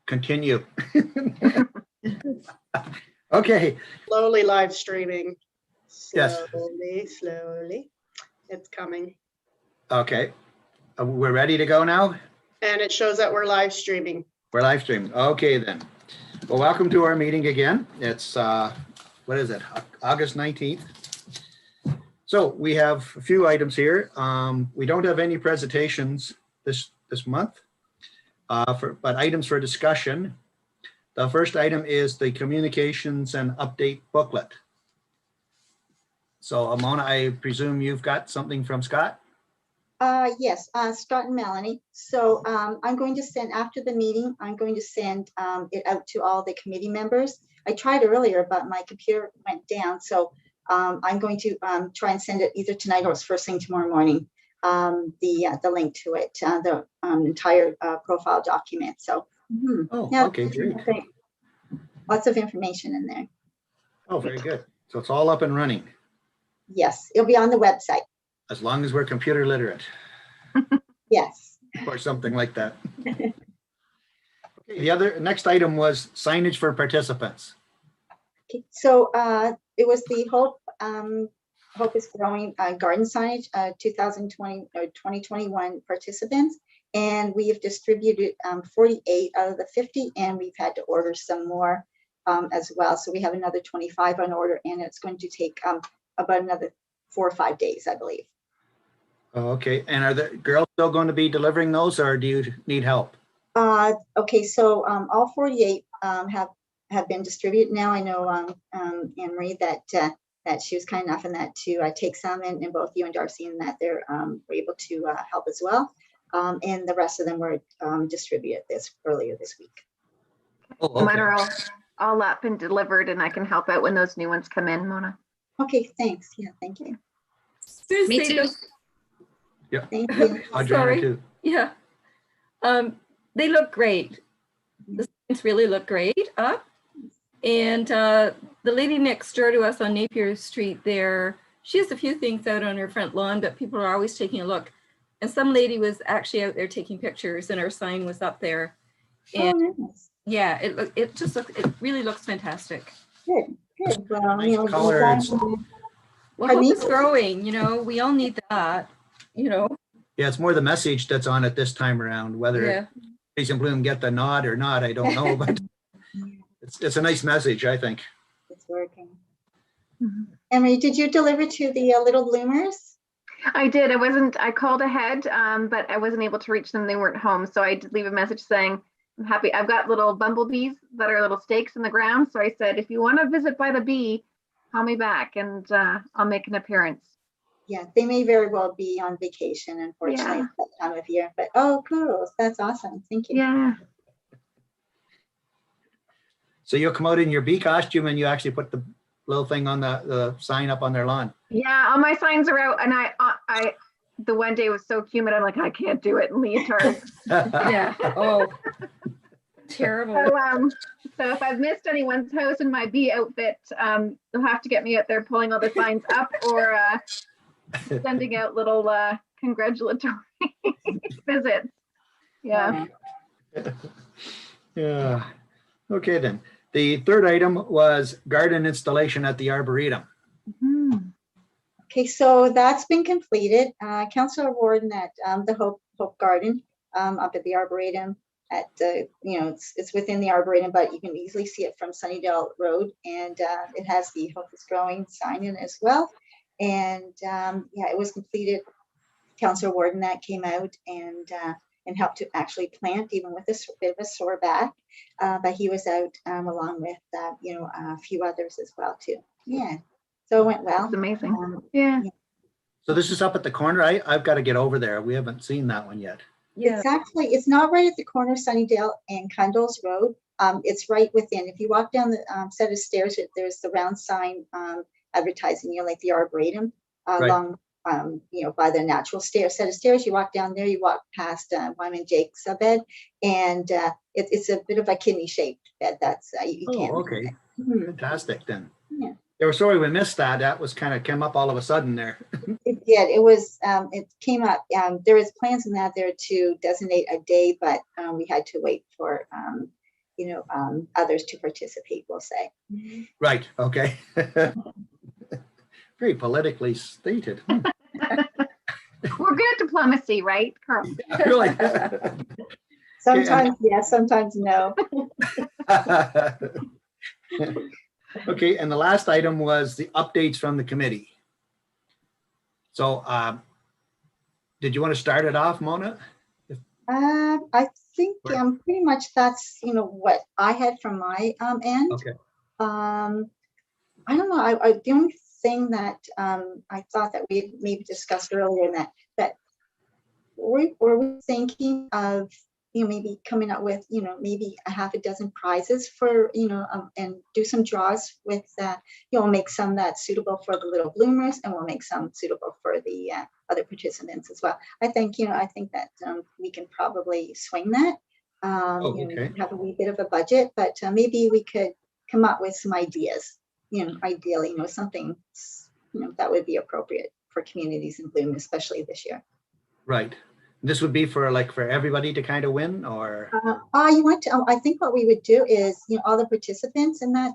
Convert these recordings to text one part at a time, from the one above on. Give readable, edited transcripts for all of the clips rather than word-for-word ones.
continue. Okay. Slowly live streaming. Yes. Slowly. It's coming. Okay. We're ready to go now? And it shows that we're live streaming. We're live streaming. Okay, then. Well, welcome to our meeting again. It's, what is it, August 19th. So we have a few items here. We don't have any presentations this month, but items for discussion. The first item is the communications and update booklet. So Amona, I presume you've got something from Scott? Yes, Scott and Melanie. So I'm going to send, after the meeting, I'm going to send it out to all the committee members. I tried earlier, but my computer went down. So I'm going to try and send it either tonight or first thing tomorrow morning, the link to it, the entire profile document. So Oh, yeah, okay, great. Lots of information in there. Oh, very good. So it's all up and running. Yes, it'll be on the website. As long as we're computer literate. Yes. Or something like that. Okay, the next item was signage for participants. Okay, so it was the Hope is Growing garden signage 2020 or 2021 participants, and we have distributed 48 out of the 50, and we've had to order some more as well. So we have another 25 on order, and it's going to take about another 4 or 5 days, I believe. Okay, and are the girls still going to be delivering those, or do you need help? Okay, so all 48 have been distributed now. I know Anne Marie that she was kind enough in that to take some, and both you and Darcy in that they're were able to help as well. And the rest of them were distributed earlier this week. Oh, okay. Mine are all up and delivered, and I can help out when those new ones come in, Mona. Okay, thanks. Yeah, thank you. Me too. Yeah. Thank you. Audrey, too. Yeah. They look great. The signs really look great up. And the lady next door to us on Napier Street there, she has a few things out on her front lawn, but people are always taking a look. And some lady was actually out there taking pictures, and our sign was up there. And nice. yeah, it really looks fantastic. Good. Well, Nice color. Well, hope is growing, we all need that, Yeah, it's more the message that's on it this time around. Whether Trees in Bloom get the nod or not, I don't know, but it's a nice message, I think. It's working. Emery, did you deliver to the Little Bloomers? I did. I called ahead, but I wasn't able to reach them. They weren't home. So I did leave a message saying, I'm happy. I've got little bumblebees that are little stakes in the ground. So I said, if you want to visit by the bee, call me back and I'll make an appearance. Yeah, they may very well be on vacation, unfortunately, at that time of year. But kudos. That's awesome. Thank you. Yeah. So you'll come out in your bee costume and you actually put the little thing on the sign up on their lawn. Yeah, all my signs are out, and I the one day was so humid, I'm like, I can't do it in leotard. Yeah. Oh, terrible. So if I've missed anyone's house in my bee outfit, you'll have to get me out there pulling all the signs up or sending out little congratulatory visits. Yeah. Yeah. Okay, then. The third item was garden installation at the Arboretum. Okay, so that's been completed. Councillor Warden at the Hope Garden up at the Arboretum. It's within the Arboretum, but you can easily see it from Sunnydale Road, and it has the Hope is Growing sign in as well. And it was completed. Councillor Warden that came out and helped to actually plant, even with a bit of a sore back. But he was out along with a few others as well too. Yeah, so it went well. That's amazing. Yeah. So this is up at the corner. I've got to get over there. We haven't seen that one yet. Yeah. It's not right at the corner of Sunnydale and Cundles Road. It's right within. If you walk down the set of stairs, there's the round sign advertising, like the Arboretum along, by the natural set of stairs. You walk down there, you walk past Wyman Jake's bed, and it's a bit of a kidney-shaped bed. That's you can't. Okay. Fantastic then. Yeah. They were sorry we missed that. That was came up all of a sudden there. It did. It was. It came up. There was plans in that there to designate a day, but we had to wait for others to participate, we'll say. Right, okay. Very politically stated. We're good at diplomacy, right, Carl? Really? Sometimes yes, sometimes no. Okay, and the last item was the updates from the committee. So did you want to start it off, Mona? I think pretty much that's what I had from my end. Okay. I don't know. The only thing that I thought that we had maybe discussed earlier, that were we thinking of maybe coming up with maybe a half a dozen prizes for and do some draws with we'll make some that's suitable for the little bloomers, and we'll make some suitable for the other participants as well. I think that we can probably swing that. Okay. We have a wee bit of a budget, but maybe we could come up with some ideas. Ideally, something that would be appropriate for communities in bloom, especially this year. Right. This would be for everybody to kind of win, or? You want to? I think what we would do is, all the participants in that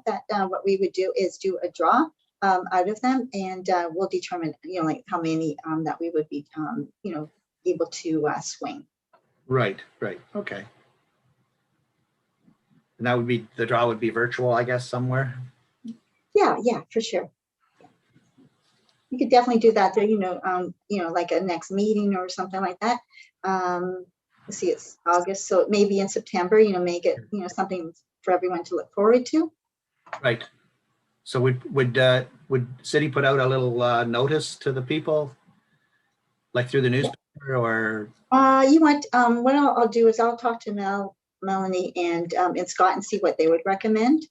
what we would do is do a draw out of them, and we'll determine, like how many that we would be, able to swing. Right. Okay. And that would be, the draw would be virtual, I guess, somewhere? Yeah, for sure. You could definitely do that there, like a next meeting or something like that. Let's see, it's August, so maybe in September, make it, something for everyone to look forward to. Right. So would city put out a little notice to the people, like through the newspaper, or? What I'll do is I'll talk to Melanie and Scott and see what they would recommend.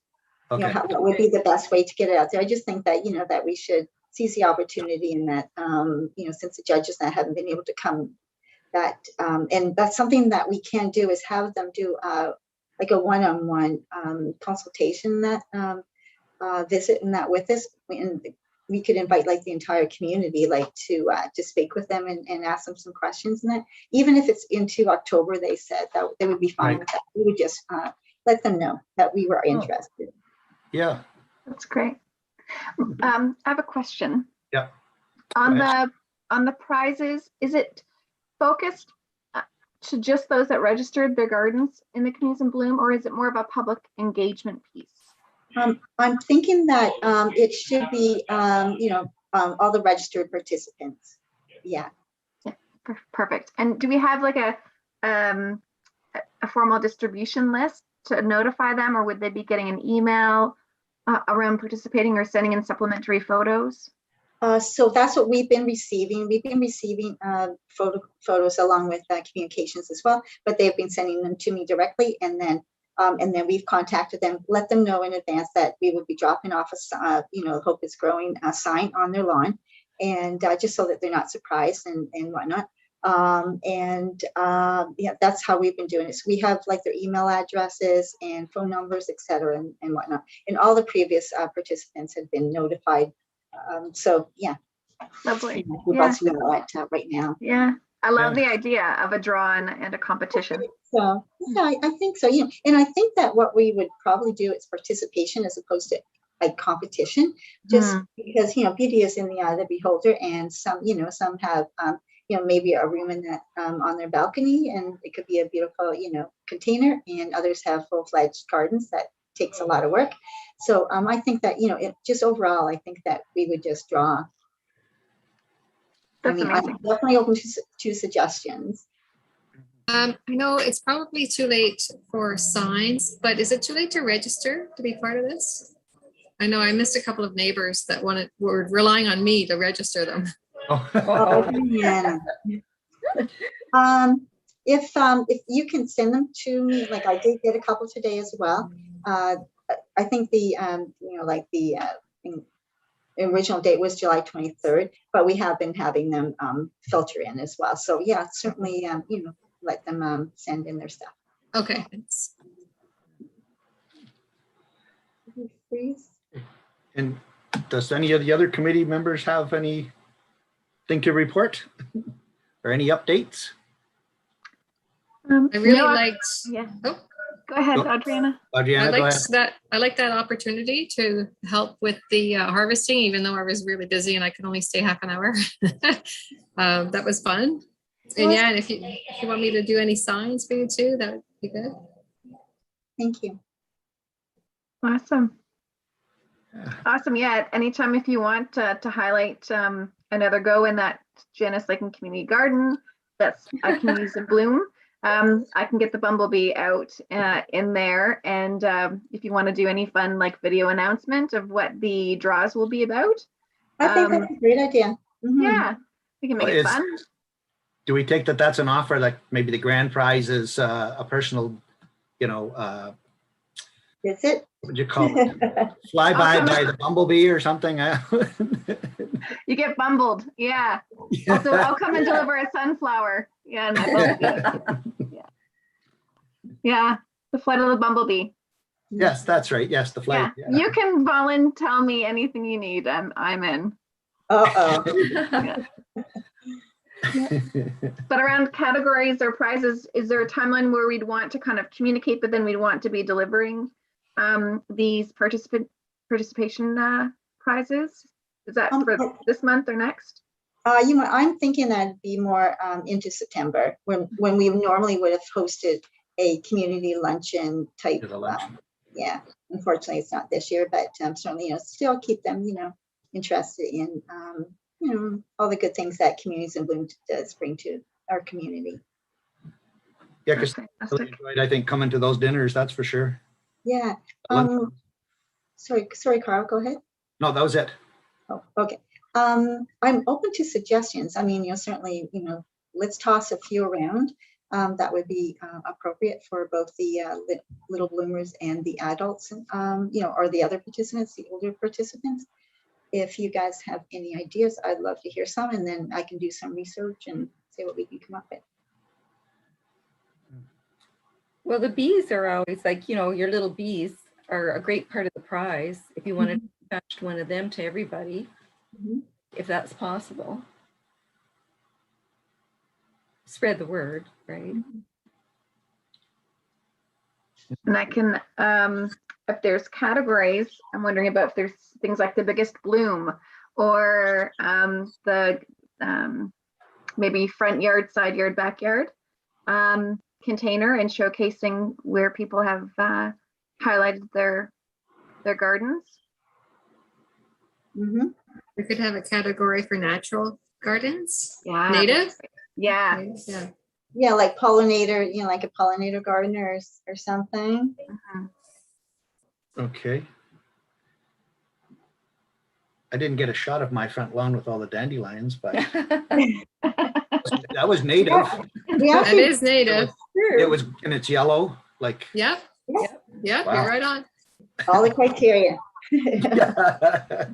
Okay. What would be the best way to get it out there. I just think that, that we should seize the opportunity, and that, since the judges that haven't been able to come, that, and that's something that we can do, is have them do like a one-on-one consultation, that visit and that with us. And we could invite like the entire community, like to speak with them and ask them some questions, and that even if it's into October, they said that they would be fine with that. We would just let them know that we were interested. Yeah. That's great. I have a question. Yeah. On the prizes, is it focused to just those that registered their gardens in the Communities in Bloom, or is it more of a public engagement piece? I'm thinking that it should be, all the registered participants. Yeah. Perfect. And do we have like a formal distribution list to notify them, or would they be getting an email around participating or sending in supplementary photos? So that's what we've been receiving. We've been receiving photos along with communications as well, but they've been sending them to me directly, and then we've contacted them, let them know in advance that we would be dropping off a Hope is Growing sign on their lawn, and just so that they're not surprised and whatnot. That's how we've been doing it. So we have like their email addresses and phone numbers, etc., and whatnot. And all the previous participants have been notified. So yeah. Lovely. We're about to know that right now. Yeah. I love the idea of a draw and a competition. So yeah, I think so. And I think that what we would probably do is participation as opposed to like competition, just because beauty is in the eye of the beholder, and some have maybe a room in that on their balcony, and it could be a beautiful container, and others have full-fledged gardens that takes a lot of work. So I think that it just overall, I think that we would just draw. That's amazing. I'm definitely open to suggestions. I know it's probably too late for signs, but is it too late to register to be part of this? I know I missed a couple of neighbors that were relying on me to register them. Oh, yeah. If you can send them to me, like I did get a couple today as well. I think the original date was July 23rd, but we have been having them filter in as well. So yeah, certainly let them send in their stuff. Okay, thanks. And does any of the other committee members have anything to report or any updates? I really liked. Yeah. Oh, Go ahead, Go- Adriana. Adriana, go ahead. I like that opportunity to help with the harvesting, even though I was really busy and I could only stay half an hour. That was fun. And yeah, and if you want me to do any signs for you too, that would be good. Thank you. Awesome. Yeah. Awesome. Yeah. Anytime if you want to highlight another go in that Janice Lake and Community Garden, that's Communities in Bloom. I can get the bumblebee out in there. And if you want to do any fun like video announcement of what the draws will be about. I think that's a great idea. Mhm. Yeah, we can make it fun. Do we take that that's an offer, like maybe the grand prize is a personal, Is it? what would you call it? Flyby by the bumblebee or something? You get bumbled. Yeah. Also, I'll come and deliver a sunflower. Yeah. And my bumblebee. Yeah. The flight of the bumblebee. Yes, that's right. Yes, the flight. Yeah. You can tell me anything you need. I'm in. Uh-oh. But around categories or prizes, is there a timeline where we'd want to kind of communicate, but then we'd want to be delivering these participation prizes? Is that for this month or next? I'm thinking that'd be more into September when we normally would have hosted a community luncheon type. Yeah, unfortunately it's not this year, but certainly, still keep them, interested in, all the good things that Communities in Bloom does bring to our community. Yeah, because I think coming to those dinners, that's for sure. Yeah. Sorry, Carl, go ahead. No, that was it. Oh, okay. I'm open to suggestions. I mean, certainly, let's toss a few around that would be appropriate for both the little bloomers and the adults, or the other participants, the older participants. If you guys have any ideas, I'd love to hear some, and then I can do some research and see what we can come up with. Well, the bees are always like, your little bees are a great part of the prize. If you wanted to attach one of them to everybody, if that's possible. Spread the word, right? And I can, if there's categories, I'm wondering about if there's things like the biggest bloom or the maybe front yard, side yard, backyard container, and showcasing where people have highlighted their gardens. We could have a category for natural gardens. Yeah. Native. Yeah. Yeah. Yeah, like pollinator, like a pollinator gardener or something. Okay. I didn't get a shot of my front lawn with all the dandelions, but that was native. Yeah, That is native. It was, and it's yellow, like. Yep. Yeah, Wow. you're right on. all the criteria. Yeah.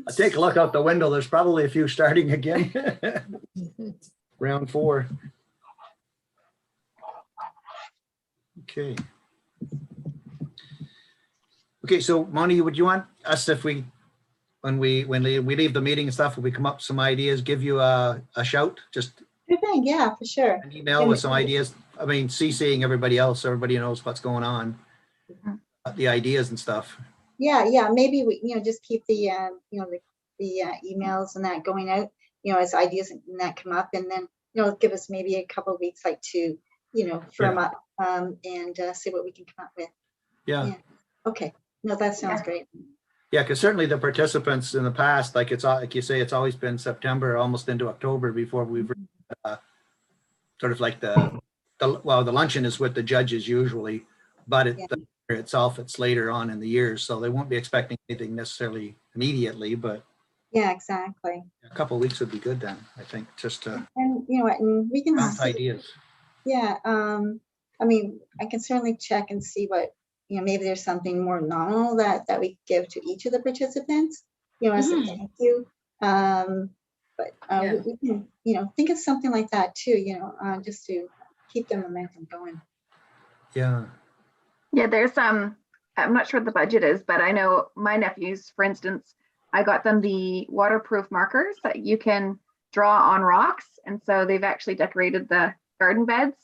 I take a look out the window. There's probably a few starting again. Round 4. Okay. Okay, so Moni, would you want us, if when we leave the meeting and stuff, will we come up with some ideas, give you a shout, just Good thing, yeah, for sure. an email with some ideas? I mean, CCing everybody else, so everybody knows what's going on, the ideas and stuff. Yeah, maybe we, just keep the, the emails and that going out, as ideas and that come up, and then, give us maybe a couple of weeks, like to, firm up and see what we can come up with. Yeah. Okay. No, that sounds great. Yeah, because certainly the participants in the past, like like you say, it's always been September, almost into October before we've sort of like the luncheon is with the judges usually, but the dinner itself, it's later on in the year, so they won't be expecting anything necessarily immediately, but Yeah, exactly. a couple of weeks would be good then, I think, just to And you know what, and we can bounce see, ideas. yeah, I mean, I can certainly check and see what, maybe there's something more nominal that we give to each of the participants, as a thank you. But we can, think of something like that too, just to keep the momentum going. Yeah. Yeah, there's I'm not sure what the budget is, but I know my nephews, for instance, I got them the waterproof markers that you can draw on rocks. And so they've actually decorated the garden beds.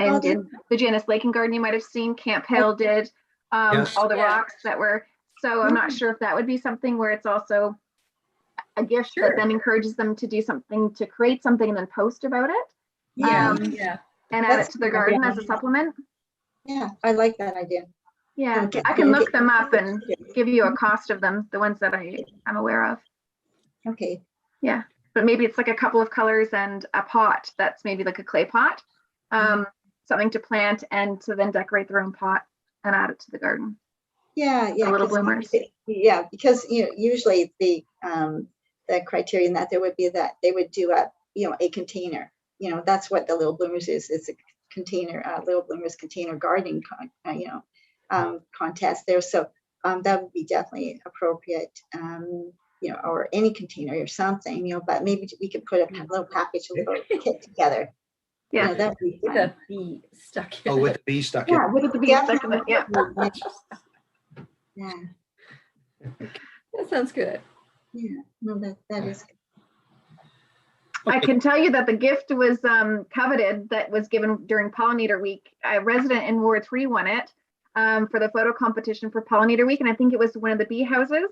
And they- in the Janice Lake and Garden, you might have seen Camp Hale did Yes. all the Yeah. rocks that were, so I'm not sure if that would be something where it's also a gift Sure. that then encourages them to do something, to create something and then post about it Yeah, Yeah. and add it That's to their a good garden as a idea. supplement. yeah, I like that idea. Yeah, Okay. I can Okay. look them up and give you a cost of them, the ones that I'm aware of. Okay, Yeah, but maybe it's like a couple of colors and a pot that's maybe like a clay pot, something to plant and to then decorate their own pot and add it to the garden. yeah, yeah. little 'cause bloomers. Yeah, because, usually the criterion that there would be that they would do a container. That's what the Little Bloomers is. It's a container, Little Bloomers container gardening, contest there. So that would be definitely appropriate, or any container or something, but maybe we could put a little package, a little kit together. Yeah, That would be With fun. a bee stuck in Oh, it. with the bee stuck in. Yeah, with the bees stuck in it, yeah. Yeah, That sounds good. yeah. No, that is. I can tell you that the gift was coveted that was given during Pollinator Week. A resident in Ward 3 won it for the photo competition for Pollinator Week, and I think it was one of the bee houses.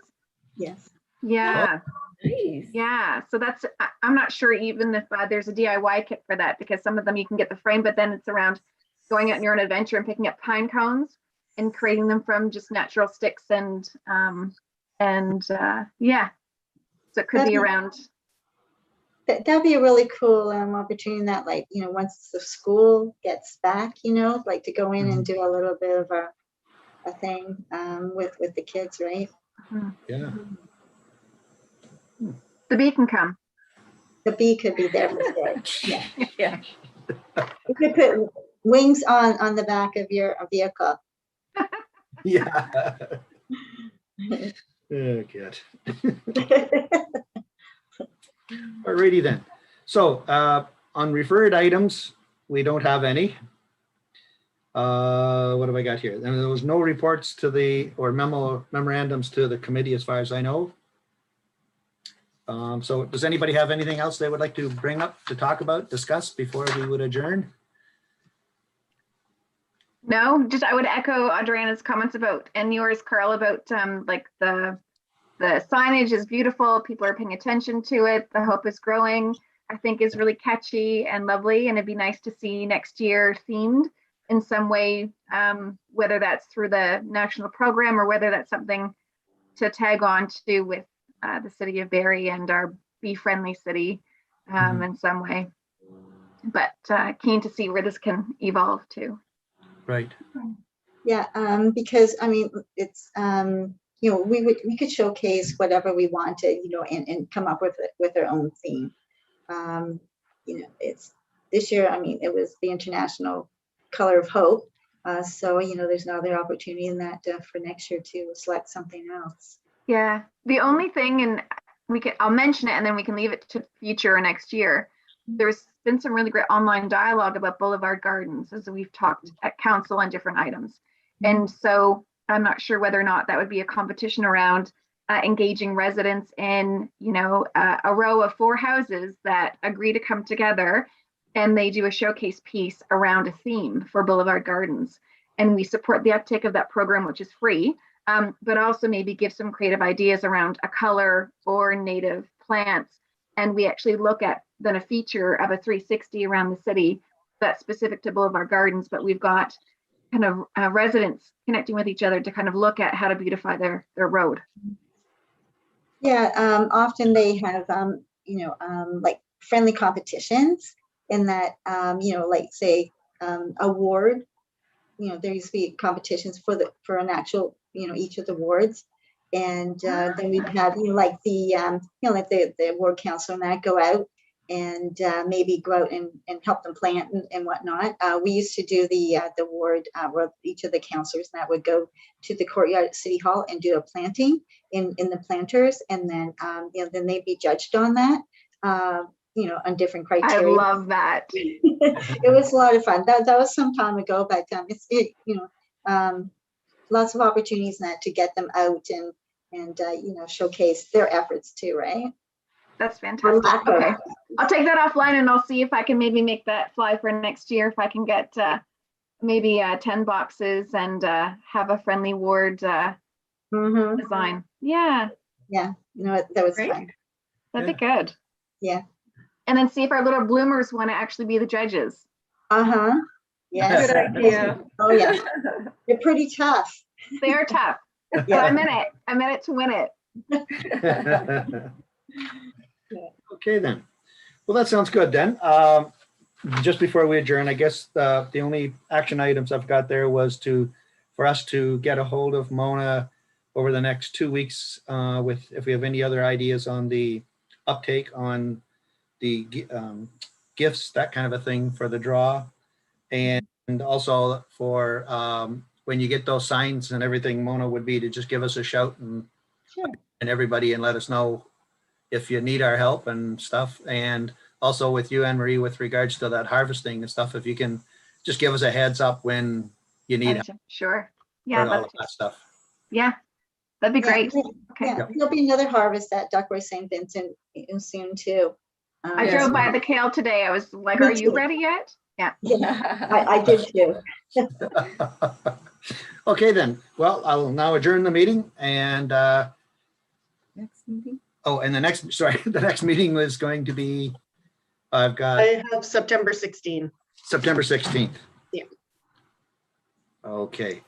Yes. Yeah, Nice. yeah. So that's, I'm not sure even if there's a DIY kit for that, because some of them you can get the frame, but then it's around going out on your own adventure and picking up pine cones and creating them from just natural sticks and yeah. So it could be around. That'd be a really cool opportunity that, like, once the school gets back, like to go in and do a little bit of a thing with the kids, right? Yeah. The bee can come. The bee could be there for sure. Yeah. Yeah. You could put wings on the back of your vehicle. Yeah. Oh, good. Alrighty then. So on referred items, we don't have any. What have I got here? And there was no reports to or memorandums to the committee as far as I know. So does anybody have anything else they would like to bring up, to talk about, discuss before we would adjourn? No, just I would echo Adriana's comments about, and yours, Carl, about like the signage is beautiful. People are paying attention to it. The hope is growing, I think, is really catchy and lovely. And it'd be nice to see next year themed in some way, whether that's through the national program or whether that's something to tag on to with the city of Barrie and our bee-friendly city in some way. But keen to see where this can evolve to. Right. Yeah, because I mean, it's we could showcase whatever we wanted, and come up with our own theme. It's this year. I mean, it was the International Color of Hope. So there's another opportunity in that for next year to select something else. Yeah, the only thing, and I'll mention it and then we can leave it to future or next year. There's been some really great online dialogue about boulevard gardens as we've talked at council on different items. And so I'm not sure whether or not that would be a competition around engaging residents in, a row of 4 houses that agree to come together and they do a showcase piece around a theme for boulevard gardens. And we support the uptake of that program, which is free. But also maybe give some creative ideas around a color or native plants. And we actually look at then a feature of a 360 around the city that's specific to boulevard gardens, but we've got kind of residents connecting with each other to kind of look at how to beautify their road. Yeah, often they have, like friendly competitions in that, like say, award, there used to be competitions for an actual, each of the wards. And then we'd have, like the ward council and that go out and maybe go out and help them plant and whatnot. We used to do the ward where each of the councillors that would go to the courtyard at City Hall and do a planting in the planters, and then then they'd be judged on that, on different criteria. I love that. It was a lot of fun. That was some time ago, but it's lots of opportunities now to get them out and showcase their efforts too, right? That's fantastic. lack of. Okay. I'll take that offline and I'll see if I can maybe make that fly for next year. If I can get maybe 10 boxes and have a friendly ward Mhm. design. Yeah, Yeah, no, that was Great. fun. that'd be good. Yeah. And then see if our little bloomers want to actually be the judges. Uh-huh. Yes. Good idea. Oh, yeah. They're pretty tough. They are tough, but Yeah. I'm in it. I'm in it to win it. Okay, then. Well, that sounds good then. Just before we adjourn, I guess the only action items I've got there was for us to get a hold of Mona over the next 2 weeks with if we have any other ideas on the uptake on the gifts, that kind of a thing for the draw. And also for when you get those signs and everything, Mona, would be to just give us a shout and Sure. everybody and let us know if you need our help and stuff. And also with you, Anne Marie, with regards to that harvesting and stuff, if you can just give us a heads up when you need help Sure. for Yeah, all of that stuff. that'd be Yeah, great. yeah, Okay. yeah, there'll be another harvest at Duckroy St. Vincent soon too. I Yeah. drove by the kale today. I was like, Me are you too. ready yet? Yeah, I did too. Okay, then. Well, I'll now adjourn the meeting and Next meeting. the next meeting was going to be, I've got I have September 16. September 16th. Yeah. Okay,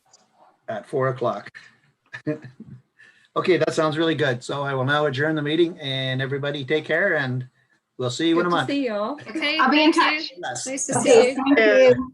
at 4:00. Okay, that sounds really good. So I will now adjourn the meeting and everybody take care and we'll see you in a Good to month. see y'all. Okay. I'll be in thank you. touch. Yes. Nice to see Okay, you. thank you.